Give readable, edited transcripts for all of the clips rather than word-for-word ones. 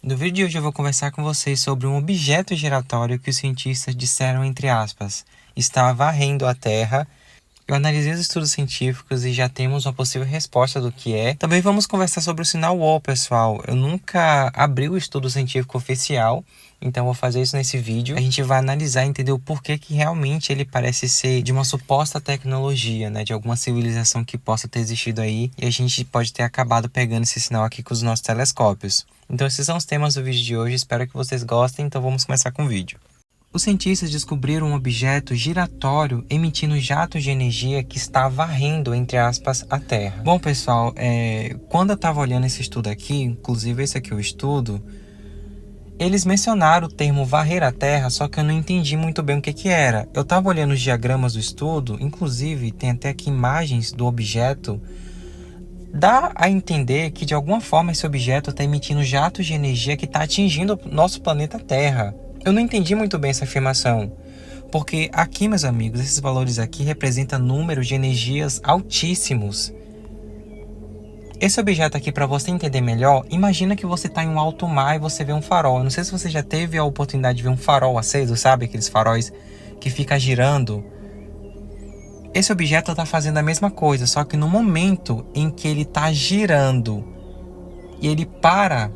No vídeo de hoje eu vou conversar com vocês sobre um objeto giratório que os cientistas disseram, entre aspas, está varrendo a Terra. Eu analisei os estudos científicos e já temos uma possível resposta do que é. Também vamos conversar sobre o sinal WOW, pessoal. Eu nunca abri o estudo científico oficial, então vou fazer isso nesse vídeo. A gente vai analisar e entender o porquê que realmente ele parece ser de uma suposta tecnologia, né? De alguma civilização que possa ter existido aí. E a gente pode ter acabado pegando esse sinal aqui com os nossos telescópios. Então esses são os temas do vídeo de hoje. Espero que vocês gostem, então vamos começar com o vídeo. Os cientistas descobriram um objeto giratório emitindo jatos de energia que está varrendo, entre aspas, a Terra. Bom, pessoal, quando eu estava olhando esse estudo aqui, inclusive esse aqui é o estudo, eles mencionaram o termo varrer a Terra, só que eu não entendi muito bem o que era. Eu estava olhando os diagramas do estudo, inclusive tem até aqui imagens do objeto. Dá a entender que de alguma forma esse objeto está emitindo jatos de energia que está atingindo o nosso planeta Terra. Eu não entendi muito bem essa afirmação, porque aqui, meus amigos, esses valores aqui representam números de energias altíssimos. Esse objeto aqui, para você entender melhor, imagina que você está em um alto mar e você vê um farol. Eu não sei se você já teve a oportunidade de ver um farol aceso, sabe? Aqueles faróis que ficam girando. Esse objeto está fazendo a mesma coisa, só que no momento em que ele está girando e ele para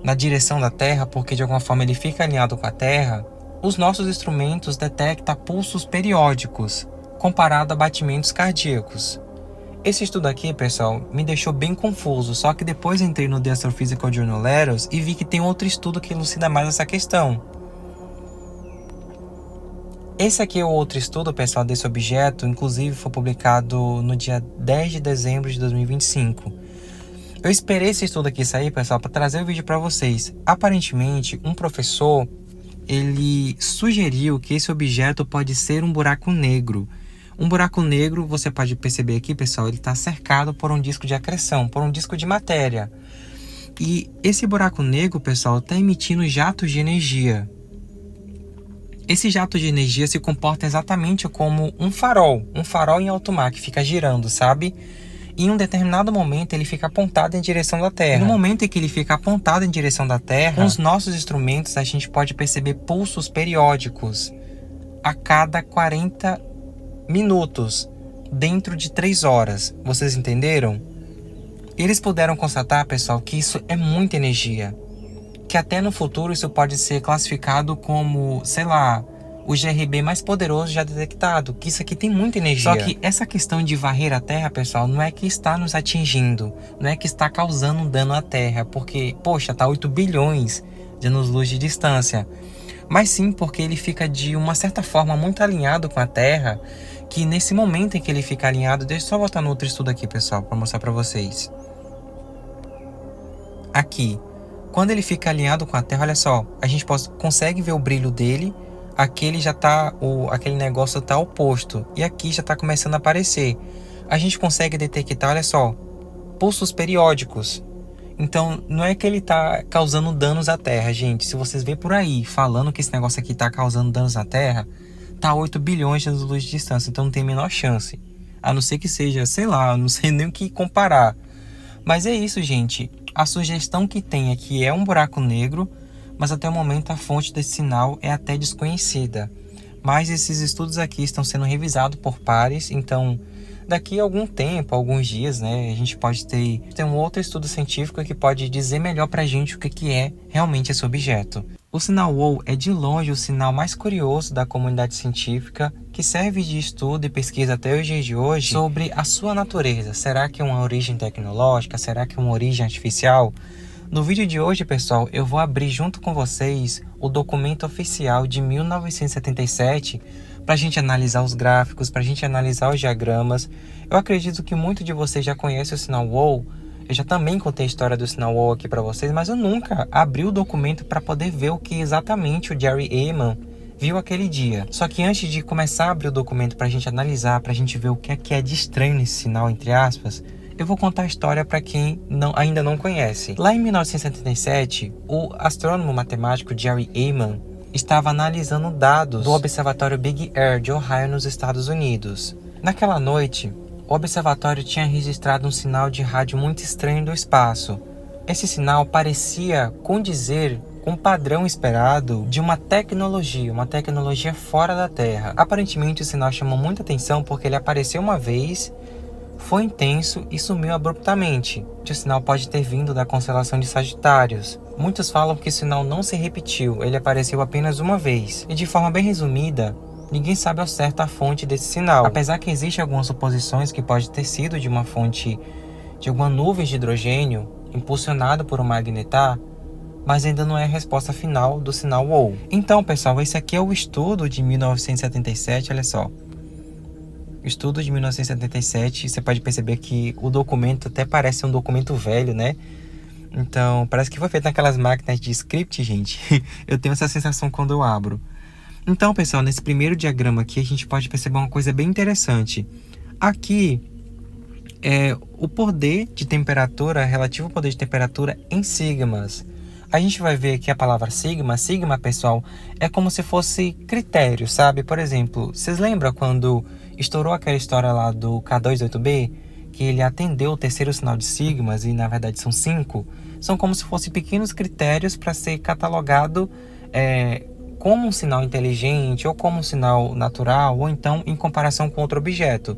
na direção da Terra, porque de alguma forma ele fica alinhado com a Terra, os nossos instrumentos detectam pulsos periódicos, comparado a batimentos cardíacos. Esse estudo aqui, pessoal, me deixou bem confuso, só que depois entrei no The Astrophysical Journal Letters e vi que tem outro estudo que elucida mais essa questão. Esse aqui é o outro estudo, pessoal, desse objeto, inclusive foi publicado no dia 10 de dezembro de 2025. Eu esperei esse estudo aqui sair, pessoal, para trazer o vídeo para vocês. Aparentemente, um professor, ele sugeriu que esse objeto pode ser um buraco negro. Um buraco negro, você pode perceber aqui, pessoal, ele está cercado por um disco de acreção, por um disco de matéria. E esse buraco negro, pessoal, está emitindo jatos de energia. Esse jato de energia se comporta exatamente como um farol em alto mar que fica girando, sabe? E em um determinado momento ele fica apontado em direção da Terra. E no momento em que ele fica apontado em direção da Terra, com os nossos instrumentos a gente pode perceber pulsos periódicos a cada 40 minutos, dentro de 3 horas. Vocês entenderam? Eles puderam constatar, pessoal, que isso é muita energia. Que até no futuro isso pode ser classificado como, sei lá, o GRB mais poderoso já detectado, que isso aqui tem muita energia. Só que essa questão de varrer a Terra, pessoal, não é que está nos atingindo, não é que está causando um dano à Terra, porque, poxa, está 8 bilhões de anos-luz de distância. Mas sim porque ele fica de uma certa forma muito alinhado com a Terra, que nesse momento em que ele fica alinhado, deixa eu só voltar no outro estudo aqui, pessoal, para mostrar para vocês. Aqui, quando ele fica alinhado com a Terra, olha só, a gente consegue ver o brilho dele. Aqui ele já tá, aquele negócio tá oposto. E aqui já tá começando a aparecer. A gente consegue detectar, olha só, pulsos periódicos. Então, não é que ele tá causando danos à Terra, gente. Se vocês verem por aí falando que esse negócio aqui tá causando danos à Terra, tá 8 bilhões de anos-luz de distância. Então não tem a menor chance. A não ser que seja, sei lá, eu não sei nem o que comparar. Mas é isso, gente. A sugestão que tem é que é um buraco negro, mas até o momento a fonte desse sinal é até desconhecida. Mas esses estudos aqui estão sendo revisados por pares, então daqui a algum tempo, alguns dias, né, a gente pode ter um outro estudo científico que pode dizer melhor pra gente o que é realmente esse objeto. O sinal WOW é de longe o sinal mais curioso da comunidade científica, que serve de estudo e pesquisa até os dias de hoje sobre a sua natureza. Será que é uma origem tecnológica? Será que é uma origem artificial? No vídeo de hoje, pessoal, eu vou abrir junto com vocês o documento oficial de 1977 para a gente analisar os gráficos, para a gente analisar os diagramas. Eu acredito que muito de vocês já conhecem o sinal WOW. Eu já também contei a história do sinal WOW aqui para vocês, mas eu nunca abri o documento para poder ver o que exatamente o Jerry Ehman viu aquele dia. Só que antes de começar a abrir o documento para a gente analisar, para a gente ver o que é de estranho nesse sinal, entre aspas, eu vou contar a história para quem ainda não conhece. Lá em 1977, o astrônomo matemático Jerry Ehman estava analisando dados do observatório Big Air de Ohio, nos Estados Unidos. Naquela noite, o observatório tinha registrado um sinal de rádio muito estranho do espaço. esse sinal parecia condizer com o padrão esperado de uma tecnologia fora da Terra. Aparentemente o sinal chamou muita atenção porque ele apareceu uma vez, foi intenso e sumiu abruptamente. O sinal pode ter vindo da constelação de Sagitários. Muitos falam que o sinal não se repetiu, ele apareceu apenas uma vez. E de forma bem resumida, ninguém sabe ao certo a fonte desse sinal. Apesar que existem algumas suposições que pode ter sido de uma fonte de alguma nuvem de hidrogênio impulsionada por um magnetar, mas ainda não é a resposta final do sinal WOW. Então, pessoal, esse aqui é o estudo de 1977, olha só. Estudo de 1977, você pode perceber que o documento até parece um documento velho, né? Então, parece que foi feito naquelas máquinas de script, gente. Eu tenho essa sensação quando eu abro. Então, pessoal, nesse primeiro diagrama aqui, a gente pode perceber uma coisa bem interessante. Aqui é o poder de temperatura, relativo poder de temperatura em sigmas. A gente vai ver aqui a palavra sigma. Sigma, pessoal, é como se fosse critério, sabe? Por exemplo, vocês lembram quando estourou aquela história lá do K28b, que ele atendeu o terceiro sinal de sigmas, e na verdade são 5? São como se fossem pequenos critérios para ser catalogado como um sinal inteligente, ou como um sinal natural, ou então em comparação com outro objeto.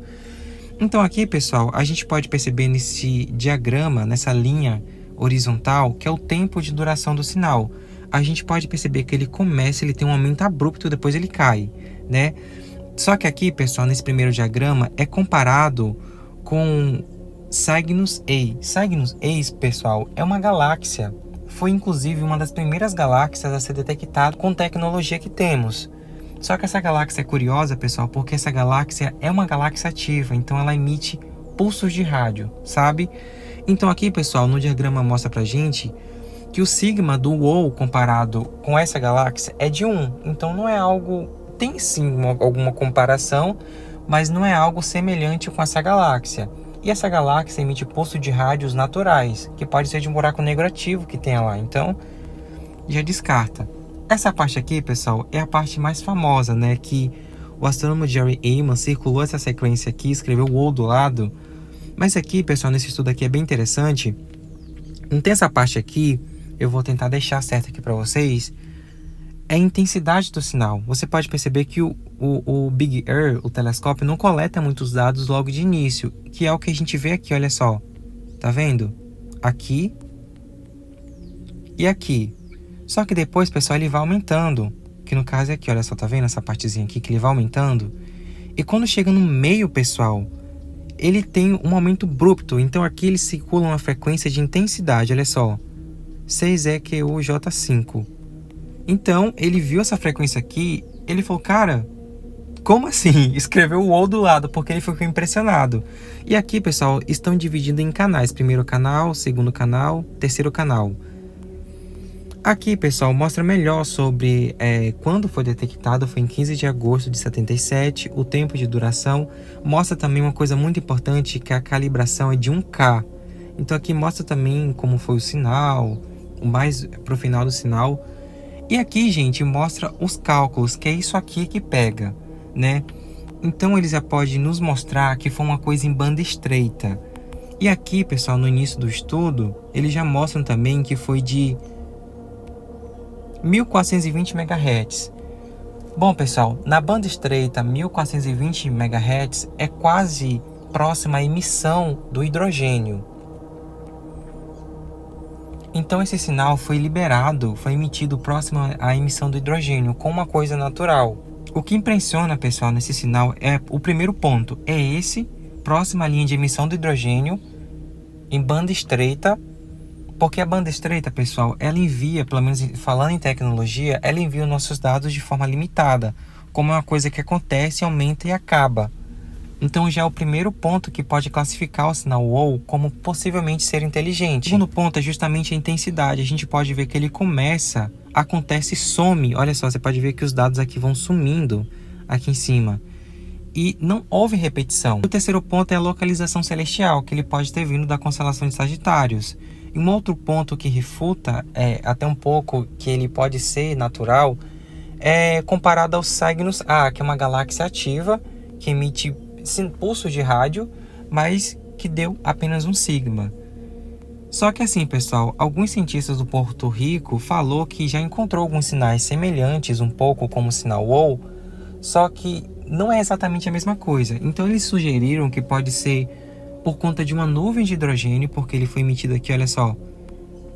Então aqui, pessoal, a gente pode perceber nesse diagrama, nessa linha horizontal, que é o tempo de duração do sinal. A gente pode perceber que ele começa, ele tem um aumento abrupto, depois ele cai, né? Só que aqui, pessoal, nesse primeiro diagrama, é comparado com Cygnus A. Cygnus A, pessoal, é uma galáxia. Foi, inclusive, uma das primeiras galáxias a ser detectada com tecnologia que temos. Só que essa galáxia é curiosa, pessoal, porque essa galáxia é uma galáxia ativa, então ela emite pulsos de rádio, sabe? Então aqui, pessoal, no diagrama mostra pra gente que o sigma do WOW comparado com essa galáxia é de 1. Então não é algo... Tem sim alguma comparação, mas não é algo semelhante com essa galáxia. E essa galáxia emite pulsos de rádios naturais, que pode ser de um buraco negro ativo que tem lá. Então, já descarta. Essa parte aqui, pessoal, é a parte mais famosa, né? Que o astrônomo Jerry Heyman circulou essa sequência aqui, escreveu o WOW do lado. Mas aqui, pessoal, nesse estudo aqui é bem interessante. Não tem essa parte aqui, eu vou tentar deixar certo aqui para vocês. É a intensidade do sinal. Você pode perceber que o Big Ear, o telescópio, não coleta muitos dados logo de início, que é o que a gente vê aqui, olha só. Tá vendo? Aqui e aqui. Só que depois, pessoal, ele vai aumentando. Que no caso é aqui, olha só, tá vendo essa partezinha aqui que ele vai aumentando? E quando chega no meio, pessoal, ele tem um aumento abrupto. Então aqui ele circula uma frequência de intensidade, olha só. 6EQUJ5. Então, ele viu essa frequência aqui, ele falou, cara, como assim? Escreveu o O do lado, porque ele ficou impressionado. E aqui, pessoal, estão divididos em canais. Primeiro canal, segundo canal, terceiro canal. Aqui, pessoal, mostra melhor sobre quando foi detectado, foi em 15 de agosto de 77, o tempo de duração. Mostra também uma coisa muito importante, que a calibração é de 1K. Então aqui mostra também como foi o sinal, o mais pro final do sinal. E aqui, gente, mostra os cálculos, que é isso aqui que pega, né? Então ele já pode nos mostrar que foi uma coisa em banda estreita. E aqui, pessoal, no início do estudo, eles já mostram também que foi de 1420 MHz. Bom, pessoal, na banda estreita 1420 MHz é quase próxima à emissão do hidrogênio. Então esse sinal foi liberado, foi emitido próximo à emissão do hidrogênio, como uma coisa natural. O que impressiona, pessoal, nesse sinal é o primeiro ponto, é esse, próximo à linha de emissão do hidrogênio, em banda estreita, porque a banda estreita, pessoal, ela envia, pelo menos falando em tecnologia, ela envia os nossos dados de forma limitada, como é uma coisa que acontece, aumenta e acaba. Então já é o primeiro ponto que pode classificar o sinal WOW como possivelmente ser inteligente. O segundo ponto é justamente a intensidade. A gente pode ver que ele começa, acontece e some. Olha só, você pode ver que os dados aqui vão sumindo aqui em cima. E não houve repetição. O terceiro ponto é a localização celestial, que ele pode ter vindo da constelação de Sagitários. E um outro ponto que refuta até um pouco que ele pode ser natural é comparado ao Cygnus A, que é uma galáxia ativa que emite pulsos de rádio, mas que deu apenas um sigma. Só que assim, pessoal, alguns cientistas do Porto Rico falou que já encontrou alguns sinais semelhantes, um pouco como o sinal WOW, só que não é exatamente a mesma coisa. Então eles sugeriram que pode ser por conta de uma nuvem de hidrogênio, porque ele foi emitido aqui, olha só,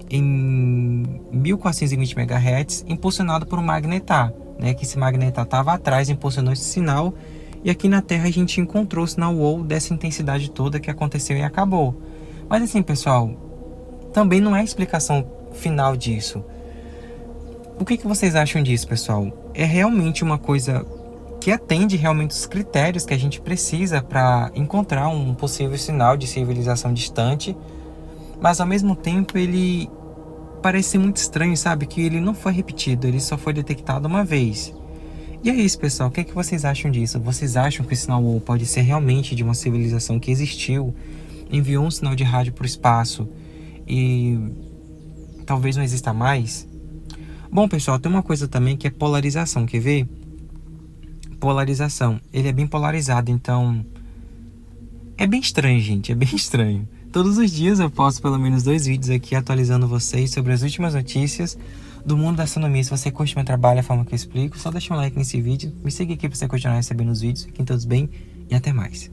em 1420 MHz, impulsionado por um magnetar, né? Que esse magnetar estava atrás, impulsionou esse sinal, e aqui na Terra a gente encontrou o sinal WOW dessa intensidade toda que aconteceu e acabou. Mas assim, pessoal, também não é a explicação final disso. O que vocês acham disso, pessoal? É realmente uma coisa que atende realmente os critérios que a gente precisa para encontrar um possível sinal de civilização distante, mas ao mesmo tempo ele parece ser muito estranho, sabe? Que ele não foi repetido, ele só foi detectado uma vez. E é isso, pessoal. O que vocês acham disso? Vocês acham que o sinal WOW pode ser realmente de uma civilização que existiu, enviou um sinal de rádio para o espaço e talvez não exista mais? Bom, pessoal, tem uma coisa também que é polarização. Quer ver? Polarização. Ele é bem polarizado, então é bem estranho, gente. É bem estranho. Todos os dias eu posto pelo menos 2 vídeos aqui atualizando vocês sobre as últimas notícias do mundo da astronomia. Se você curte meu trabalho, a forma que eu explico, só deixa um like nesse vídeo. Me segue aqui para você continuar recebendo os vídeos. Fiquem todos bem e até mais.